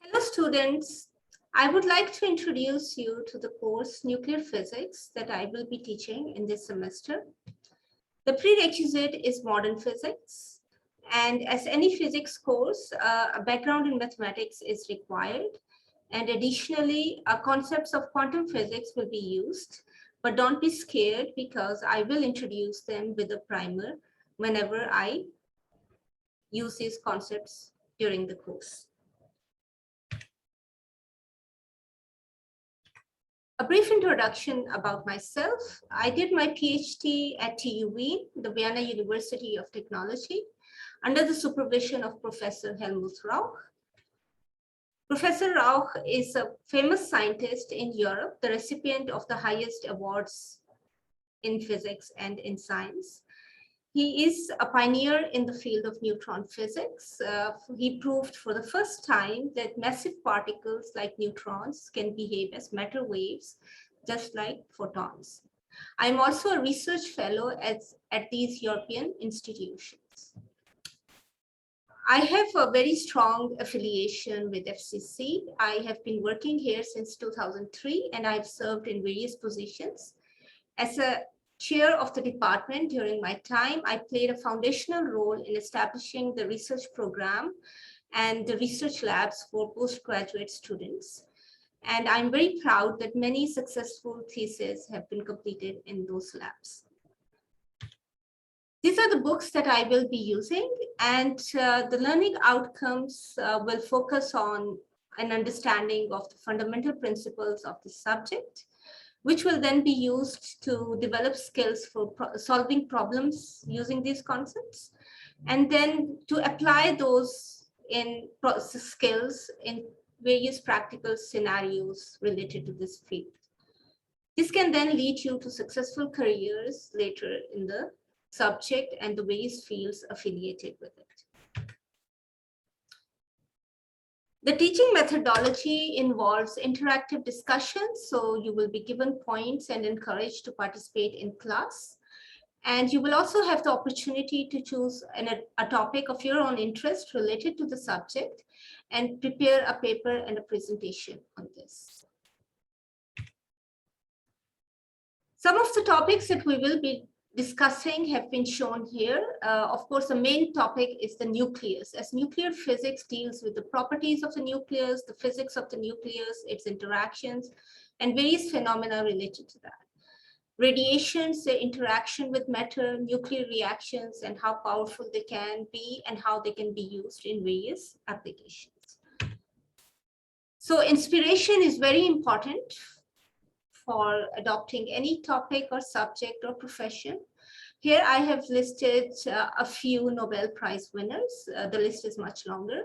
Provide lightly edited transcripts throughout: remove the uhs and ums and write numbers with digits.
Hello students, I would like to introduce you to the course Nuclear Physics that I will be teaching in this semester. The prerequisite is modern physics, and as any physics course, a background in mathematics is required, and additionally, concepts of quantum physics will be used, but don't be scared because I will introduce them with a primer whenever I use these concepts during the course. A brief introduction about myself. I did my PhD at TUV, the Vienna University of Technology, under the supervision of Professor Helmut Rauch. Professor Rauch is a famous scientist in Europe, the recipient of the highest awards in physics and in science. He is a pioneer in the field of neutron physics. He proved for the first time that massive particles like neutrons can behave as matter waves, just like photons. I'm also a research fellow at these European institutions. I have a very strong affiliation with FCC. I have been working here since 2003, and I've served in various positions. As a chair of the department during my time, I played a foundational role in establishing the research program and the research labs for postgraduate students. And I'm very proud that many successful theses have been completed in those labs. These are the books that I will be using, and the learning outcomes will focus on an understanding of the fundamental principles of the subject, which will then be used to develop skills for solving problems using these concepts, and then to apply those skills in various practical scenarios related to this field. This can then lead you to successful careers later in the subject and the various fields affiliated with it. The teaching methodology involves interactive discussions, so you will be given points and encouraged to participate in class. And you will also have the opportunity to choose a topic of your own interest related to the subject and prepare a paper and a presentation on this. Some of the topics that we will be discussing have been shown here. Of course, the main topic is the nucleus, as nuclear physics deals with the properties of the nucleus, the physics of the nucleus, its interactions, and various phenomena related to that. Radiations, their interaction with matter, nuclear reactions, and how powerful they can be and how they can be used in various applications. So inspiration is very important for adopting any topic or subject or profession. Here I have listed a few Nobel Prize winners. The list is much longer.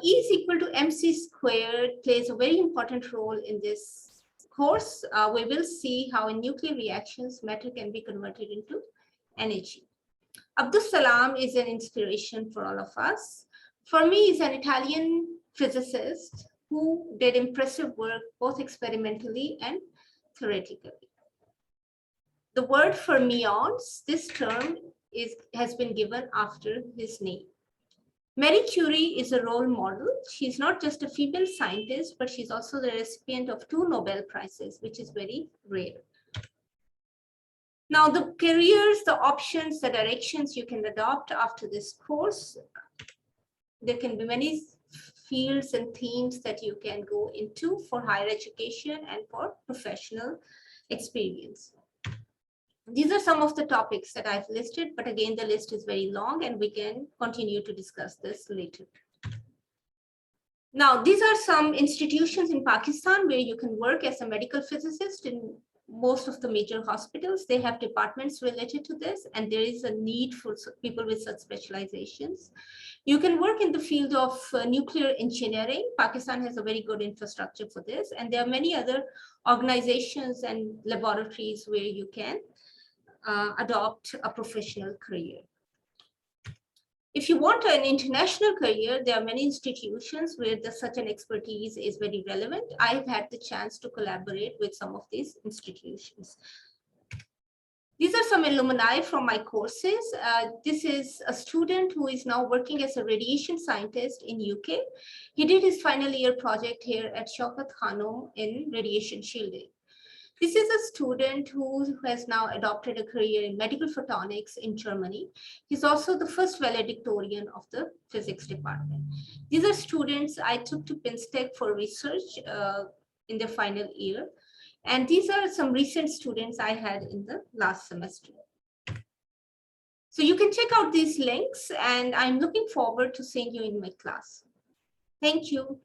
E is equal to mc squared plays a very important role in this course. We will see how in nuclear reactions matter can be converted into energy. Abdus Salam is an inspiration for all of us. For me, he's an Italian physicist who did impressive work both experimentally and theoretically. The word fermions, this term has been given after his name. Marie Curie is a role model. She's not just a female scientist, but she's also the recipient of 2 Nobel Prizes, which is very rare. Now, the careers, the options, the directions you can adopt after this course, there can be many fields and themes that you can go into for higher education and for professional experience. These are some of the topics that I've listed, but again, the list is very long and we can continue to discuss this later. Now, these are some institutions in Pakistan where you can work as a medical physicist in most of the major hospitals. They have departments related to this, and there is a need for people with such specializations. You can work in the field of nuclear engineering. Pakistan has a very good infrastructure for this, and there are many other organizations and laboratories where you can adopt a professional career. If you want an international career, there are many institutions where such an expertise is very relevant. I've had the chance to collaborate with some of these institutions. These are some alumni from my courses. This is a student who is now working as a radiation scientist in UK. He did his final year project here at Shaukat Khanum in radiation shielding. This is a student who has now adopted a career in medical photonics in Germany. He's also the first valedictorian of the physics department. These are students I took to Pinstech for research in their final year. And these are some recent students I had in the last semester. So you can check out these links, and I'm looking forward to seeing you in my class. Thank you.